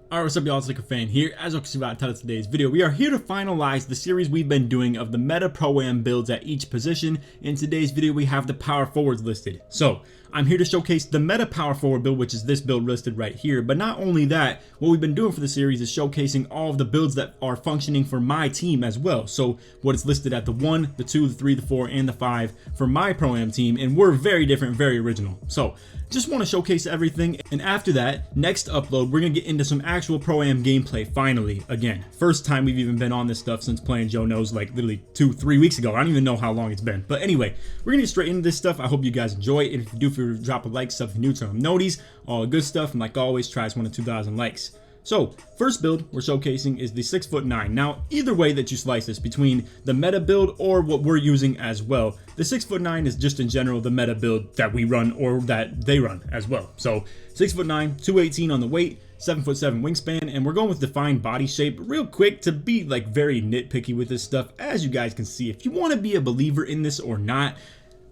Alright, what's up y'all, it's LakerFan here. As you can see by the title of today's video, we are here to finalize the series we've been doing of the meta pro-am builds at each position. In today's video, we have the power forwards listed. So, I'm here to showcase the meta power forward build, which is this build listed right here. But not only that, what we've been doing for the series is showcasing all of the builds that are functioning for my team as well. So, what is listed at the 1, the 2, the 3, the 4, and the 5 for my pro-am team, and we're very different, very original. So, just want to showcase everything, and after that, next upload, we're going to get into some actual pro-am gameplay finally. Again, first time we've even been on this stuff since playing Joe Knows, like literally 2-3 weeks ago. I don't even know how long it's been. But anyway, we're going to get straight into this stuff. I hope you guys enjoy it, and if you do, feel free to drop a like, sub if you're new, turn on noties, all the good stuff, and like always, try us 1 to 2,000 likes. So, first build we're showcasing is the 6'9". Now, either way that you slice this, between the meta build or what we're using as well, the 6'9" is just in general the meta build that we run or that they run as well. So, 6'9", 218 on the weight, 7'7" wingspan, and we're going with defined body shape. Real quick, to be like very nitpicky with this stuff, as you guys can see, if you want to be a believer in this or not,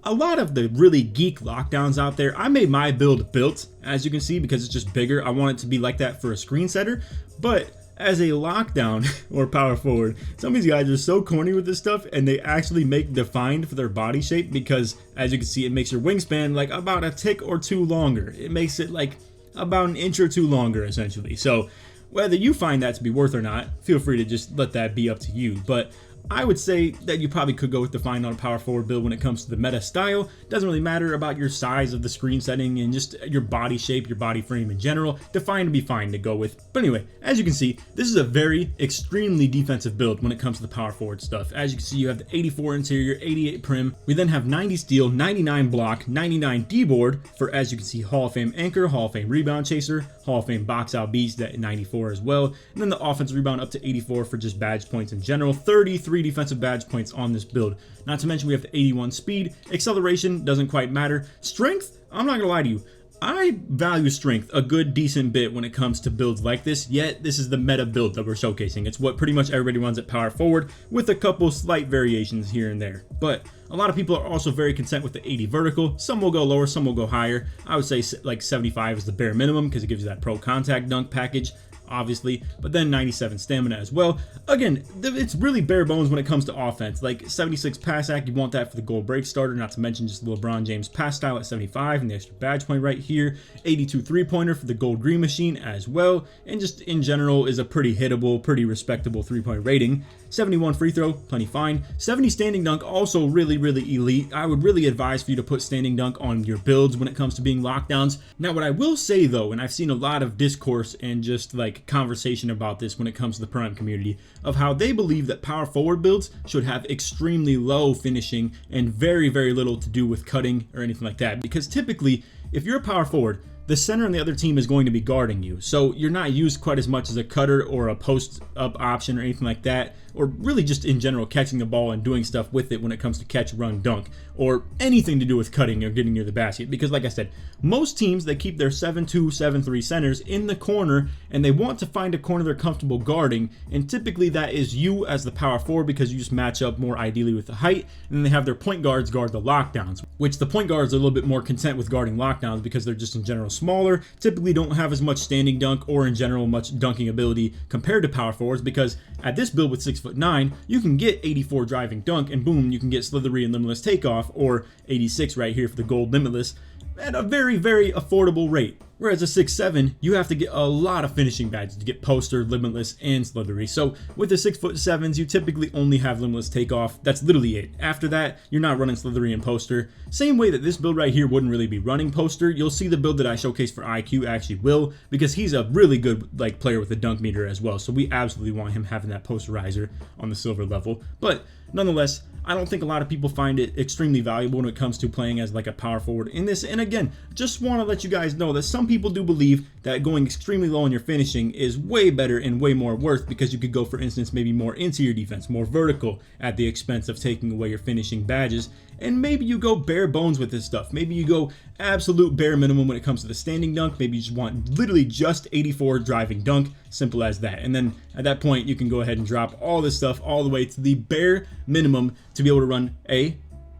a lot of the really geek lockdowns out there, I made my build built, as you can see, because it's just bigger. I want it to be like that for a screen setter, but as a lockdown or power forward, some of these guys are so corny with this stuff, and they actually make defined for their body shape because, as you can see, it makes your wingspan like about a tick or two longer. It makes it like about an inch or two longer, essentially. So whether you find that to be worth or not, feel free to just let that be up to you. But I would say that you probably could go with defined on a power forward build when it comes to the meta style. Doesn't really matter about your size of the screen setting and just your body shape, your body frame in general. Defined would be fine to go with. But anyway, as you can see, this is a very extremely defensive build when it comes to the power forward stuff. As you can see, you have the 84 interior, 88 prim. We then have 90 steal, 99 block, 99 D-board for, as you can see, Hall of Fame anchor, Hall of Fame rebound chaser, Hall of Fame box out beast at 94 as well. And then the offensive rebound up to 84 for just badge points in general. 33 defensive badge points on this build. Not to mention we have the 81 speed. Acceleration doesn't quite matter. Strength, I'm not gonna lie to you, I value strength a good decent bit when it comes to builds like this, yet this is the meta build that we're showcasing. It's what pretty much everybody runs at power forward, with a couple slight variations here and there. But a lot of people are also very content with the 80 vertical. Some will go lower, some will go higher. I would say like 75 is the bare minimum because it gives you that pro contact dunk package, obviously, but then 97 stamina as well. Again, it's really bare bones when it comes to offense. Like 76 pass act, you want that for the goal break starter, not to mention just LeBron James pass style at 75 and the extra badge point right here. 82 three-pointer for the gold green machine as well, and just in general is a pretty hittable, pretty respectable three-point rating. 71 free throw, plenty fine. 70 standing dunk, also really elite. I would really advise for you to put standing dunk on your builds when it comes to being lockdowns. Now, what I will say though, and I've seen a lot of discourse and just like conversation about this when it comes to the pro-am community, of how they believe that power forward builds should have extremely low finishing and very little to do with cutting or anything like that, because typically if you're a power forward, the center on the other team is going to be guarding you, so you're not used quite as much as a cutter or a post-up option or anything like that, or really just in general catching the ball and doing stuff with it when it comes to catch, run, dunk, or anything to do with cutting or getting near the basket. Because like I said, most teams, they keep their 7'2", 7'3" centers in the corner, and they want to find a corner they're comfortable guarding, and typically that is you as the power forward because you just match up more ideally with the height, and then they have their point guards guard the lockdowns, which the point guards are a little bit more content with guarding lockdowns because they're just in general smaller, typically don't have as much standing dunk or in general much dunking ability compared to power forwards, because at this build with 6'9", you can get 84 driving dunk and boom, you can get slithery and limitless takeoff, or 86 right here for the gold limitless, at a very affordable rate. Whereas a 6'7", you have to get a lot of finishing badges to get poster, limitless, and slithery. So with the 6'7s, you typically only have limitless takeoff. That's literally it. After that, you're not running slithery and poster. Same way that this build right here wouldn't really be running poster. You'll see the build that I showcase for IQ actually will, because he's a really good like player with a dunk meter as well. So we absolutely want him having that posterizer on the silver level. But nonetheless, I don't think a lot of people find it extremely valuable when it comes to playing as like a power forward in this. And again, just want to let you guys know that some people do believe that going extremely low on your finishing is way better and way more worth, because you could go, for instance, maybe more interior defense, more vertical at the expense of taking away your finishing badges. And maybe you go bare bones with this stuff. Maybe you go absolute bare minimum when it comes to the standing dunk. Maybe you just want literally just 84 driving dunk. Simple as that. And then at that point, you can go ahead and drop all this stuff all the way to the bare minimum to be able to run A,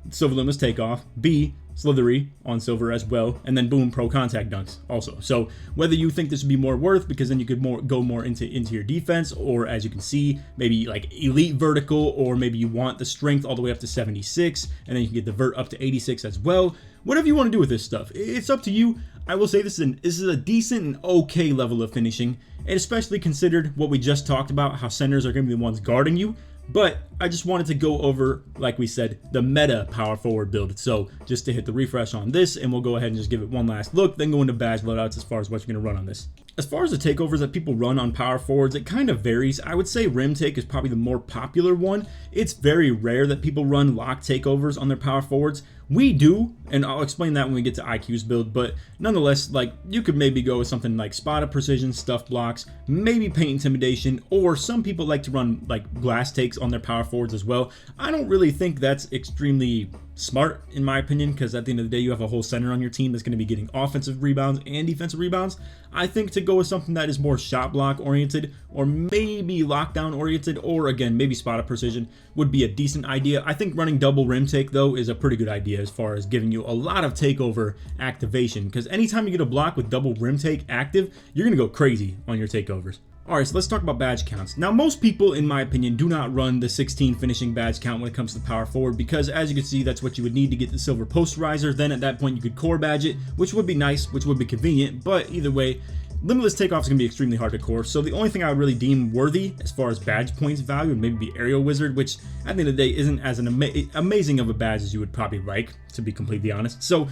silver limitless takeoff, B, slithery on silver as well, and then boom, pro contact dunks also. So whether you think this would be more worth, because then you could go more into your defense, or as you can see, maybe like elite vertical, or maybe you want the strength all the way up to 76, and then you can get the vert up to 86 as well. Whatever you want to do with this stuff, it's up to you. I will say this is a decent and okay level of finishing, and especially considered what we just talked about, how centers are going to be the ones guarding you. But I just wanted to go over, like we said, the meta power forward build. So just to hit the refresh on this, and we'll go ahead and just give it one last look, then go into badge loadouts as far as what you're going to run on this. As far as the takeovers that people run on power forwards, it kind of varies. I would say rim take is probably the more popular one. It's very rare that people run lock takeovers on their power forwards. We do, and I'll explain that when we get to IQ's build, but nonetheless, like, you could maybe go with something like spot of precision, stuff blocks, maybe paint intimidation, or some people like to run like glass takes on their power forwards as well. I don't really think that's extremely smart in my opinion, because at the end of the day, you have a whole center on your team that's going to be getting offensive rebounds and defensive rebounds. I think to go with something that is more shot block oriented, or maybe lockdown oriented, or again, maybe spot of precision would be a decent idea. I think running double rim take though is a pretty good idea as far as giving you a lot of takeover activation, because anytime you get a block with double rim take active, you're going to go crazy on your takeovers. Alright, so let's talk about badge counts. Now, most people, in my opinion, do not run the 16 finishing badge count when it comes to power forward, because as you can see, that's what you would need to get the silver posterizer. Then at that point, you could core badge it, which would be nice, which would be convenient, but either way, limitless takeoff is going to be extremely hard to core. So the only thing I would really deem worthy as far as badge points value would maybe be aerial wizard, which at the end of the day isn't as an amazing of a badge as you would probably like, to be completely honest. So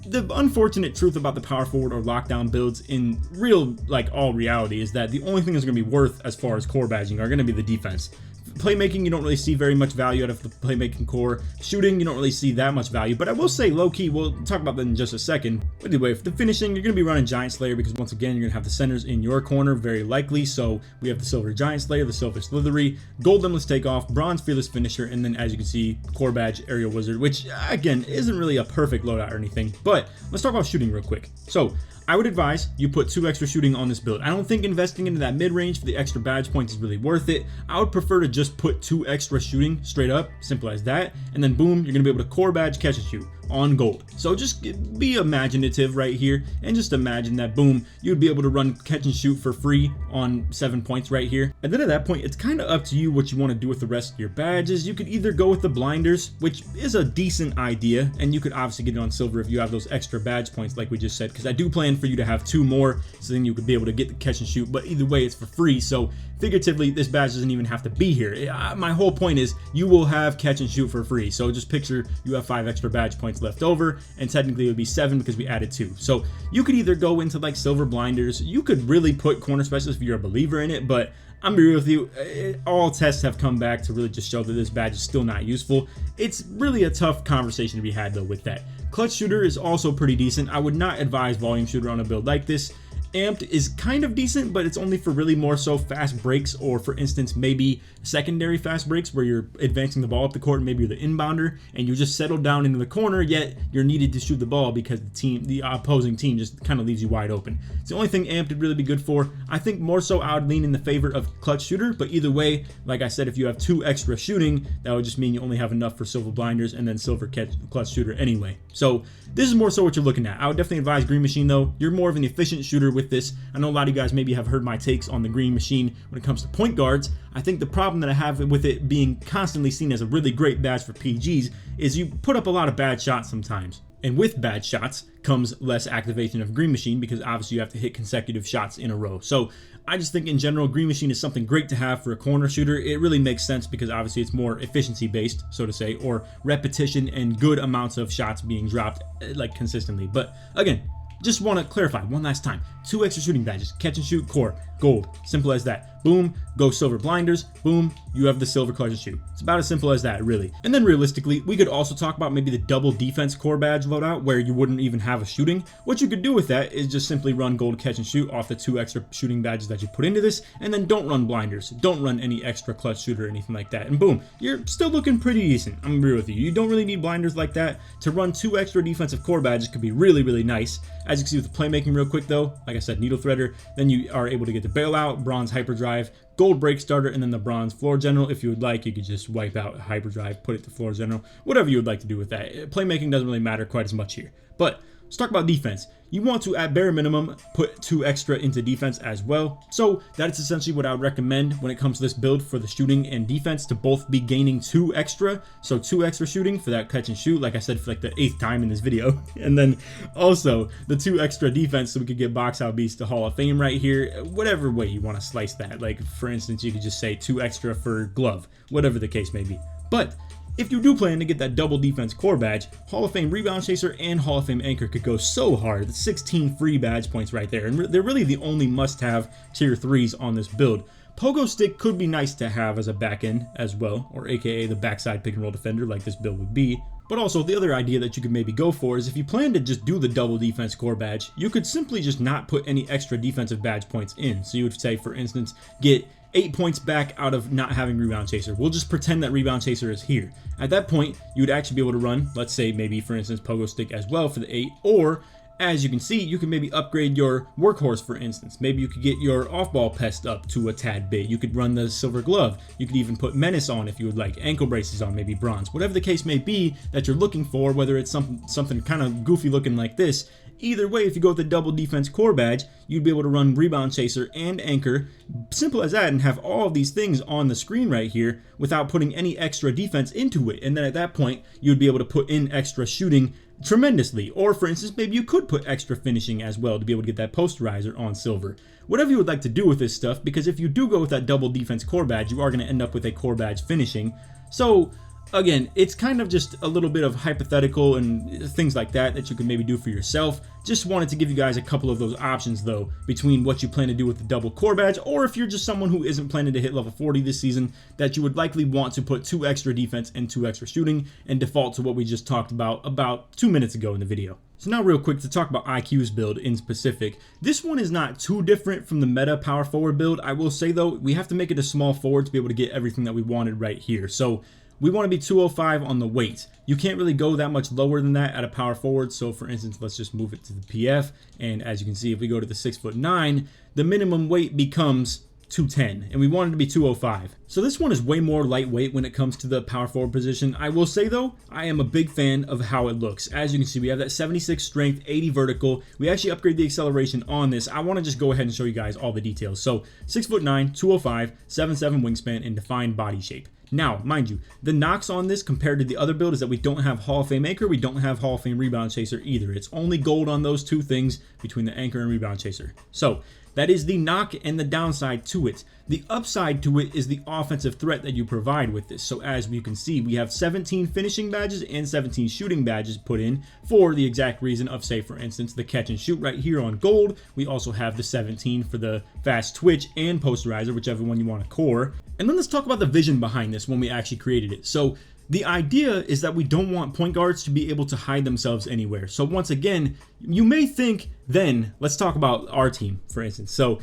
the unfortunate truth about the power forward or lockdown builds in real, like, all reality is that the only thing that's going to be worth as far as core badging are going to be the defense. Playmaking, you don't really see very much value out of the playmaking core. Shooting, you don't really see that much value, but I will say low-key, we'll talk about that in just a second. But anyway, for the finishing, you're going to be running Giant Slayer, because once again, you're going to have the centers in your corner, very likely. So we have the silver Giant Slayer, the silver Slithery, gold Limitless Takeoff, bronze Fearless Finisher, and then as you can see, core badge Aerial Wizard, which again, isn't really a perfect loadout or anything. But let's talk about shooting real quick. So I would advise you put 2 extra shooting on this build. I don't think investing into that mid-range for the extra badge points is really worth it. I would prefer to just put 2 extra shooting straight up, simple as that, and then boom, you're gonna be able to core badge catch and shoot on gold. So just be imaginative right here, and just imagine that boom, you'd be able to run catch and shoot for free on 7 points right here. And then at that point, it's kind of up to you what you want to do with the rest of your badges. You could either go with the blinders, which is a decent idea, and you could obviously get it on silver if you have those extra badge points like we just said, because I do plan for you to have 2 more, so then you could be able to get the catch and shoot, but either way, it's for free. So figuratively, this badge doesn't even have to be here. My whole point is you will have catch and shoot for free. So just picture you have 5 extra badge points left over, and technically it would be 7 because we added 2. So you could either go into like silver blinders, you could really put corner specialist if you're a believer in it, but I'm gonna be real with you, all tests have come back to really just show that this badge is still not useful. It's really a tough conversation to be had though with that. Clutch shooter is also pretty decent. I would not advise volume shooter on a build like this. Amped is kind of decent, but it's only for really more so fast breaks, or for instance maybe secondary fast breaks where you're advancing the ball up the court and maybe you're the inbounder and you just settle down into the corner, yet you're needed to shoot the ball because the opposing team just kind of leaves you wide open. It's the only thing amped would really be good for. I think more so I would lean in the favor of clutch shooter, but either way, like I said, if you have 2 extra shooting, that would just mean you only have enough for silver blinders and then silver clutch shooter anyway. So this is more so what you're looking at. I would definitely advise green machine though. You're more of an efficient shooter with this. I know a lot of you guys maybe have heard my takes on the green machine when it comes to point guards. I think the problem that I have with it being constantly seen as a really great badge for PGs is you put up a lot of bad shots sometimes. And with bad shots comes less activation of green machine, because obviously you have to hit consecutive shots in a row. So I just think in general, green machine is something great to have for a corner shooter. It really makes sense because obviously it's more efficiency based, so to say, or repetition and good amounts of shots being dropped like consistently. But again, just want to clarify one last time, 2 extra shooting badges, catch and shoot, core, gold, simple as that. Boom, go silver blinders, boom, you have the silver clutch and shoot. It's about as simple as that, really. And then realistically, we could also talk about maybe the double defense core badge loadout where you wouldn't even have a shooting. What you could do with that is just simply run gold catch and shoot off the 2 extra shooting badges that you put into this, and then don't run blinders, don't run any extra clutch shooter or anything like that, and boom, you're still looking pretty decent. I'm gonna agree with you. You don't really need blinders like that. To run 2 extra defensive core badges could be really, really nice. As you can see with the playmaking real quick though, like I said, needle threader, then you are able to get the bailout, bronze hyperdrive, gold break starter, and then the bronze floor general. If you would like, you could just wipe out hyperdrive, put it to floor general, whatever you would like to do with that. Playmaking doesn't really matter quite as much here. But let's talk about defense. You want to, at bare minimum, put 2 extra into defense as well. So that is essentially what I would recommend when it comes to this build for the shooting and defense, to both be gaining 2 extra. So 2 extra shooting for that catch and shoot, like I said, for like the 8th time in this video. And then also the 2 extra defense so we could get box out beast to Hall of Fame right here. Whatever way you want to slice that. Like, for instance, you could just say 2 extra for glove, whatever the case may be. But if you do plan to get that double defense core badge, Hall of Fame rebound chaser and Hall of Fame anchor could go so hard. That's 16 free badge points right there, and they're really the only must-have tier 3s on this build. Pogo stick could be nice to have as a back end as well, or aka the backside pick and roll defender like this build would be. But also, the other idea that you could maybe go for is if you plan to just do the double defense core badge, you could simply just not put any extra defensive badge points in. So you would say, for instance, get 8 points back out of not having rebound chaser. We'll just pretend that rebound chaser is here. At that point, you would actually be able to run, let's say maybe for instance pogo stick as well for the 8, or as you can see, you can maybe upgrade your workhorse, for instance. Maybe you could get your off-ball pest up to a tad bit. You could run the silver glove. You could even put menace on if you would like, ankle braces on, maybe bronze. Whatever the case may be that you're looking for, whether it's something kind of goofy looking like this, either way, if you go with the double defense core badge, you'd be able to run rebound chaser and anchor, simple as that, and have all of these things on the screen right here without putting any extra defense into it. And then at that point, you'd be able to put in extra shooting tremendously. Or for instance, maybe you could put extra finishing as well to be able to get that posterizer on silver. Whatever you would like to do with this stuff, because if you do go with that double defense core badge, you are going to end up with a core badge finishing. So again, it's kind of just a little bit of hypothetical and things like that that you can maybe do for yourself. Just wanted to give you guys a couple of those options though, between what you plan to do with the double core badge, or if you're just someone who isn't planning to hit level 40 this season, that you would likely want to put 2 extra defense and 2 extra shooting and default to what we just talked about 2 minutes ago in the video. So now real quick to talk about IQ's build in specific. This one is not too different from the meta power forward build. I will say though, we have to make it a small forward to be able to get everything that we wanted right here. So we want to be 205 on the weight. You can't really go that much lower than that at a power forward. So for instance, let's just move it to the PF. And as you can see, if we go to the 6'9", the minimum weight becomes 210, and we want it to be 205. So this one is way more lightweight when it comes to the power forward position. I will say though, I am a big fan of how it looks. As you can see, we have that 76 strength, 80 vertical. We actually upgrade the acceleration on this. I want to just go ahead and show you guys all the details. So 6'9", 205, 7'7" wingspan, and defined body shape. Now, mind you, the knocks on this compared to the other build is that we don't have Hall of Fame anchor, we don't have Hall of Fame rebound chaser either. It's only gold on those 2 things between the anchor and rebound chaser. So that is the knock and the downside to it. The upside to it is the offensive threat that you provide with this. So as you can see, we have 17 finishing badges and 17 shooting badges put in for the exact reason of, say, for instance, the catch and shoot right here on gold. We also have the 17 for the fast twitch and posterizer, whichever one you want to core. And then let's talk about the vision behind this when we actually created it. So the idea is that we don't want point guards to be able to hide themselves anywhere. So once again, you may think then, let's talk about our team, for instance. So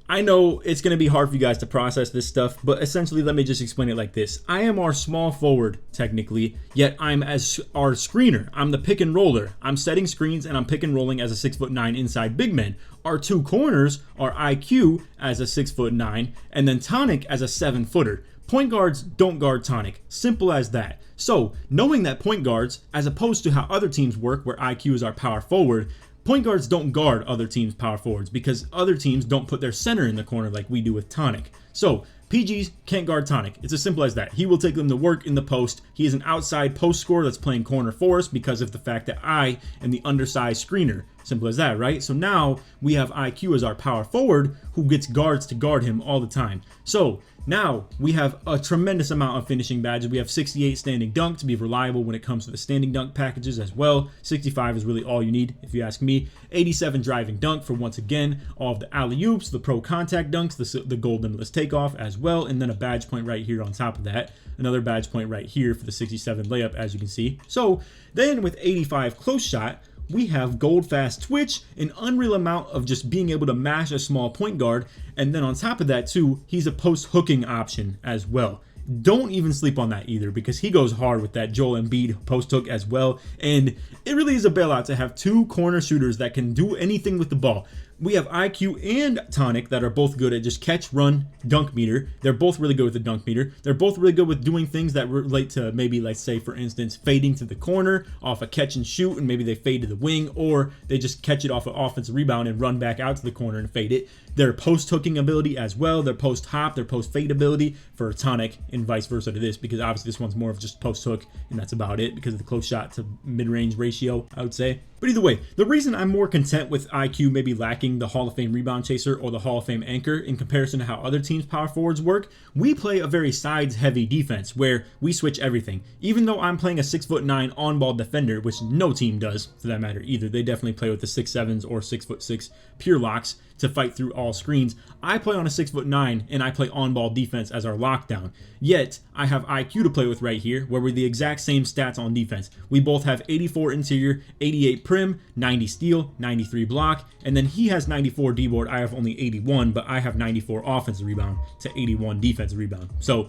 I know it's going to be hard for you guys to process this stuff, but essentially let me just explain it like this. I am our small forward, technically, yet I'm as our screener. I'm the pick and roller. I'm setting screens and I'm pick and rolling as a 6'9" inside big men. Our 2 corners are IQ as a 6'9", and then Tonic as a 7-footer. Point guards don't guard Tonic. Simple as that. So, knowing that point guards, as opposed to how other teams work where IQ is our power forward, point guards don't guard other teams' power forwards because other teams don't put their center in the corner like we do with Tonic. So, PGs can't guard Tonic. It's as simple as that. He will take them to work in the post. He is an outside post scorer that's playing corner for us because of the fact that I am the undersized screener. Simple as that, right? So now we have IQ as our power forward who gets guards to guard him all the time. So now we have a tremendous amount of finishing badges. We have 68 standing dunk to be reliable when it comes to the standing dunk packages as well. 65 is really all you need if you ask me. 87 driving dunk for, once again, all of the alley-oops, the pro contact dunks, the gold limitless takeoff as well, and then a badge point right here on top of that. Another badge point right here for the 67 layup, as you can see. So then with 85 close shot, we have gold fast twitch, an unreal amount of just being able to mash a small point guard, and then on top of that too, he's a post hooking option as well. Don't even sleep on that either because he goes hard with that Joel Embiid post hook as well, and it really is a bailout to have 2 corner shooters that can do anything with the ball. we have IQ and Tonic that are both good at just catch, run, dunk meter. They're both really good with the dunk meter. They're both really good with doing things that relate to maybe, let's say, for instance, fading to the corner off a catch and shoot, and maybe they fade to the wing, or they just catch it off an offensive rebound and run back out to the corner and fade it. Their post hooking ability as well, their post hop, their post fade ability for Tonic, and vice versa to this, because obviously this one's more of just post hook, and that's about it because of the close shot to mid-range ratio, I would say. But either way, the reason I'm more content with IQ maybe lacking the Hall of Fame rebound chaser or the Hall of Fame anchor in comparison to how other teams' power forwards work, we play a very sides-heavy defense where we switch everything. Even though I'm playing a 6'9" on-ball defender, which no team does for that matter either, they definitely play with the 6'7s or 6'6" pure locks to fight through all screens. I play on a 6'9" and I play on-ball defense as our lockdown. Yet, I have IQ to play with right here, where we're the exact same stats on defense. We both have 84 interior, 88 prim, 90 steal, 93 block, and then he has 94 D-board. I have only 81, but I have 94 offensive rebound to 81 defensive rebound. So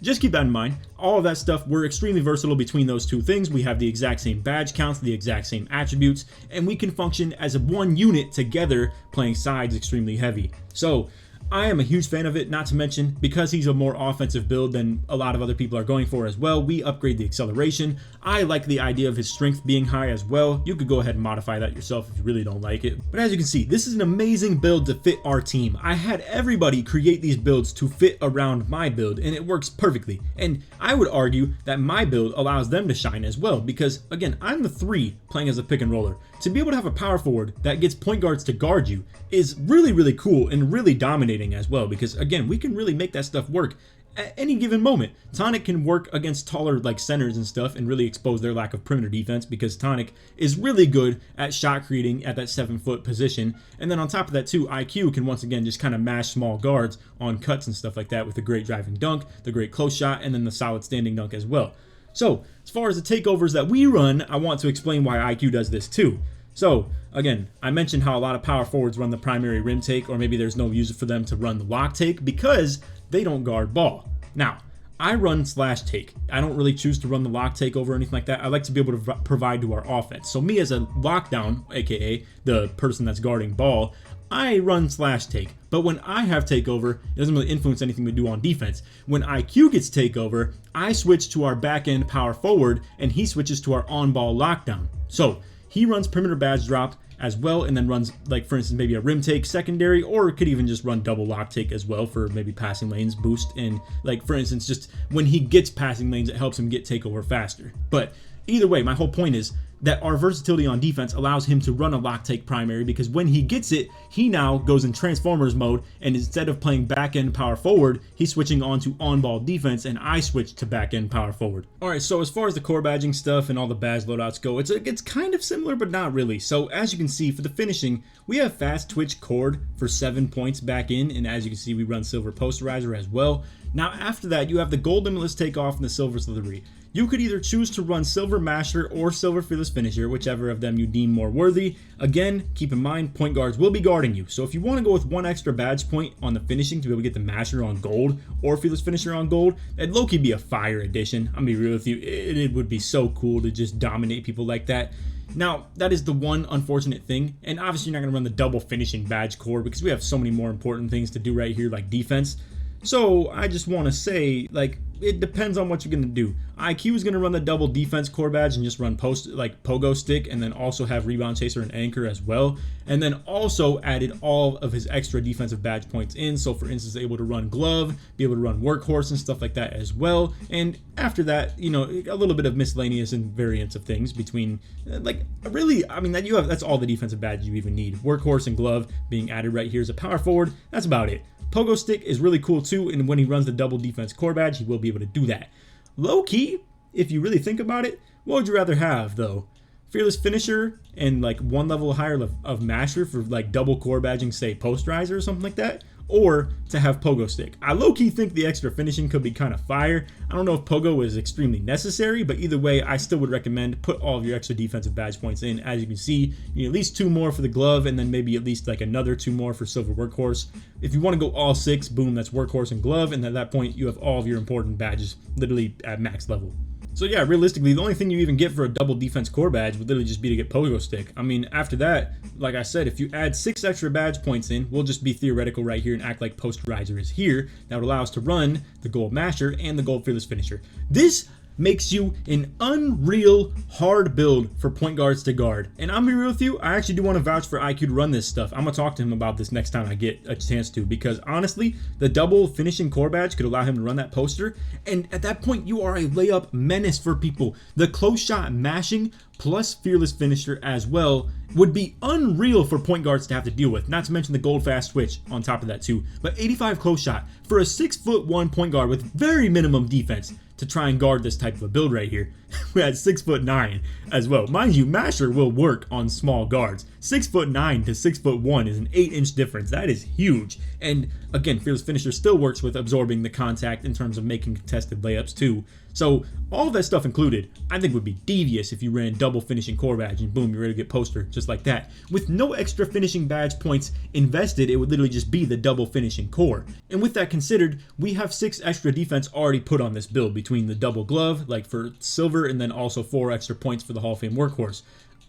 just keep that in mind. All of that stuff, we're extremely versatile between those two things. We have the exact same badge counts, the exact same attributes, and we can function as a one unit together playing sides extremely heavy. So I am a huge fan of it, not to mention because he's a more offensive build than a lot of other people are going for as well. We upgrade the acceleration. I like the idea of his strength being high as well. You could go ahead and modify that yourself if you really don't like it. But as you can see, this is an amazing build to fit our team. I had everybody create these builds to fit around my build, and it works perfectly. And I would argue that my build allows them to shine as well because, again, I'm the 3 playing as a pick and roller. To be able to have a power forward that gets point guards to guard you is really, really cool and really dominating as well because, again, we can really make that stuff work at any given moment. Tonic can work against taller like centers and stuff and really expose their lack of perimeter defense because Tonic is really good at shot creating at that 7-foot position. And then on top of that too, IQ can once again just kind of mash small guards on cuts and stuff like that with the great driving dunk, the great close shot, and then the solid standing dunk as well. So as far as the takeovers that we run, I want to explain why IQ does this too. So again, I mentioned how a lot of power forwards run the primary rim take, or maybe there's no use for them to run the lock take because they don't guard ball. Now, I run slash take. I don't really choose to run the lock takeover or anything like that. I like to be able to provide to our offense. So me as a lockdown, aka the person that's guarding ball, I run slash take. But when I have takeover, it doesn't really influence anything we do on defense. When IQ gets takeover, I switch to our back end power forward and he switches to our on-ball lockdown. So he runs perimeter badge drop as well and then runs, like for instance, maybe a rim take secondary, or it could even just run double lock take as well for maybe passing lanes boost. And like for instance, just when he gets passing lanes, it helps him get takeover faster. But either way, my whole point is that our versatility on defense allows him to run a lock take primary because when he gets it, he now goes in Transformers mode, and instead of playing back end power forward, he's switching on to on-ball defense, and I switch to back end power forward. Alright, so as far as the core badging stuff and all the badge loadouts go, it's kind of similar, but not really. So as you can see, for the finishing, we have fast twitch cord for 7 points back in, and as you can see, we run silver posterizer as well. Now after that, you have the gold limitless takeoff and the silver delivery. You could either choose to run Silver Masher or Silver Fearless Finisher, whichever of them you deem more worthy. Again, keep in mind, point guards will be guarding you. So if you want to go with one extra badge point on the finishing to be able to get the Masher on gold or Fearless Finisher on gold, that'd low-key be a fire addition. I'm gonna be real with you, it would be so cool to just dominate people like that. Now, that is the one unfortunate thing, and obviously you're not going to run the double finishing badge core because we have so many more important things to do right here like defense. So I just want to say, like, it depends on what you're going to do. IQ is going to run the double defense core badge and just run pogo stick, and then also have rebound chaser and anchor as well. And then also added all of his extra defensive badge points in. So for instance, able to run glove, be able to run workhorse and stuff like that as well. And after that, you know, a little bit of miscellaneous and variants of things between, like, really, I mean, that's all the defensive badge you even need. Workhorse and glove being added right here as a power forward. That's about it. Pogo stick is really cool too, and when he runs the double defense core badge, he will be able to do that. Low key, if you really think about it, what would you rather have though? Fearless Finisher and like one level higher of Masher for like double core badging, say posterizer or something like that, or to have Pogo stick. I low key think the extra finishing could be kind of fire. I don't know if Pogo is extremely necessary, but either way, I still would recommend put all of your extra defensive badge points in. As you can see, you need at least 2 more for the glove, and then maybe at least like another 2 more for silver workhorse. If you want to go all 6, boom, that's workhorse and glove, and at that point, you have all of your important badges literally at max level. So yeah, realistically, the only thing you even get for a double defense core badge would literally just be to get pogo stick. I mean, after that, like I said, if you add 6 extra badge points in, we'll just be theoretical right here and act like posterizer is here. That would allow us to run the gold masher and the gold fearless finisher. This makes you an unreal hard build for point guards to guard. And I'm gonna be real with you, I actually do want to vouch for IQ to run this stuff. I'm gonna talk to him about this next time I get a chance to, because honestly, the double finishing core badge could allow him to run that poster, and at that point you are a layup menace for people. The close shot mashing plus fearless finisher as well would be unreal for point guards to have to deal with, not to mention the gold fast switch on top of that too. But 85 close shot for a 6'1" point guard with very minimum defense to try and guard this type of a build right here. We had 6'9" as well. Mind you, masher will work on small guards. 6'9" to 6'1" is an 8-inch difference. That is huge. And again, fearless finisher still works with absorbing the contact in terms of making contested layups too. So all that stuff included, I think would be devious if you ran double finishing core badge and boom, you're ready to get poster just like that. With no extra finishing badge points invested, it would literally just be the double finishing core. And with that considered, we have 6 extra defense already put on this build between the double glove, like for silver, and then also 4 extra points for the Hall of Fame workhorse.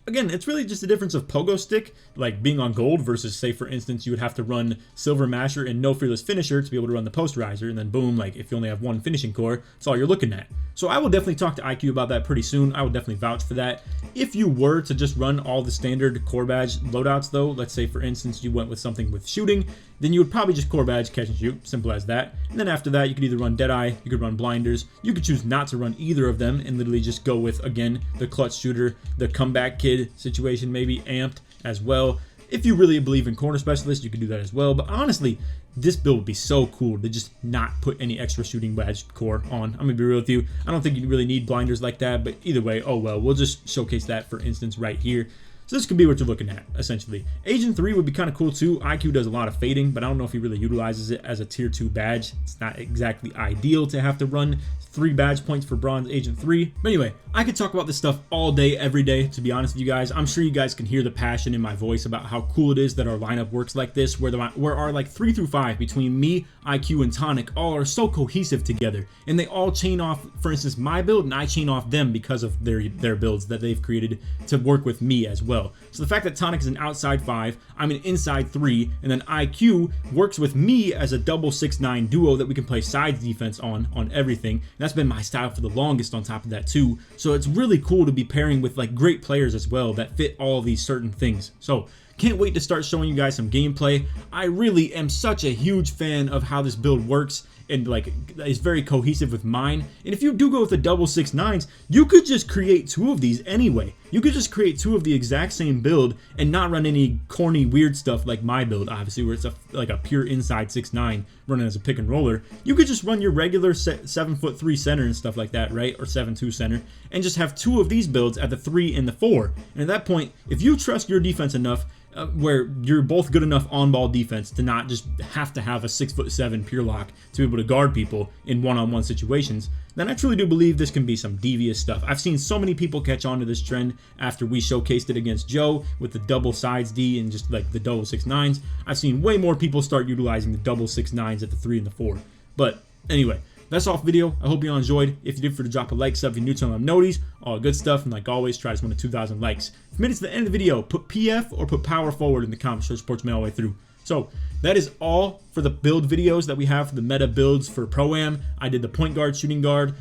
Again, it's really just a difference of pogo stick, like being on gold versus, say for instance, you would have to run silver masher and no fearless finisher to be able to run the posterizer, and then boom, like if you only have 1 finishing core, that's all you're looking at. So I will definitely talk to IQ about that pretty soon. I will definitely vouch for that. If you were to just run all the standard core badge loadouts though, let's say for instance you went with something with shooting, then you would probably just core badge catch and shoot, simple as that. And then after that, you could either run Deadeye, you could run Blinders, you could choose not to run either of them and literally just go with, again, the clutch shooter, the comeback kid situation, maybe amped as well. If you really believe in corner specialist, you could do that as well. But honestly, this build would be so cool to just not put any extra shooting badge core on. I'm gonna be real with you. I don't think you really need blinders like that, but either way, oh well, we'll just showcase that for instance right here. So this could be what you're looking at, essentially. Agent 3 would be kind of cool too. IQ does a lot of fading, but I don't know if he really utilizes it as a tier 2 badge. It's not exactly ideal to have to run 3 badge points for bronze Agent 3. But anyway, I could talk about this stuff all day, every day, to be honest with you guys. I'm sure you guys can hear the passion in my voice about how cool it is that our lineup works like this, where our like 3 through 5 between me, IQ, and Tonic all are so cohesive together. And they all chain off, for instance, my build, and I chain off them because of their builds that they've created to work with me as well. So the fact that Tonic is an outside 5, I'm an inside 3, and then IQ works with me as a double 6'9" duo that we can play sides defense on everything. And that's been my style for the longest on top of that too. So it's really cool to be pairing with like great players as well that fit all of these certain things. So can't wait to start showing you guys some gameplay. I really am such a huge fan of how this build works and like is very cohesive with mine. And if you do go with the double 6'9s, you could just create 2 of these anyway. You could just create 2 of the exact same build and not run any corny weird stuff like my build, obviously, where it's like a pure inside 6'9 running as a pick and roller. You could just run your regular 7'3" center and stuff like that, right? Or 7'2" center, and just have 2 of these builds at the 3 and the 4. And at that point, if you trust your defense enough, where you're both good enough on-ball defense to not just have to have a 6'7" pure lock to be able to guard people in one-on-one situations, then I truly do believe this can be some devious stuff. I've seen so many people catch on to this trend after we showcased it against Joe with the double sides D and just like the double 6'9s. I've seen way more people start utilizing the double 6'9s at the 3 and the 4. But anyway, that's all for the video. I hope you all enjoyed. If you did, for to drop a like, sub if you're new to them, noties, all good stuff, and like always, try to win to 2,000 likes. If you made it to the end of the video, put PF or put power forward in the comments. Show supports me all the way through. So that is all for the build videos that we have for the meta builds for Pro-Am. I did the point guard, shooting guard,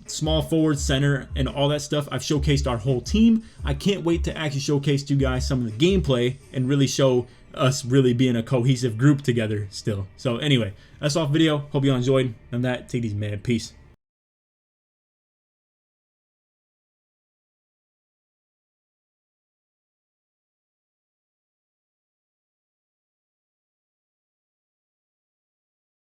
small forward, center, and all that stuff. I've showcased our whole team. I can't wait to actually showcase to you guys some of the gameplay and really show us really being a cohesive group together still. So anyway, that's all for the video. Hope you all enjoyed. And that, take these, man. Peace.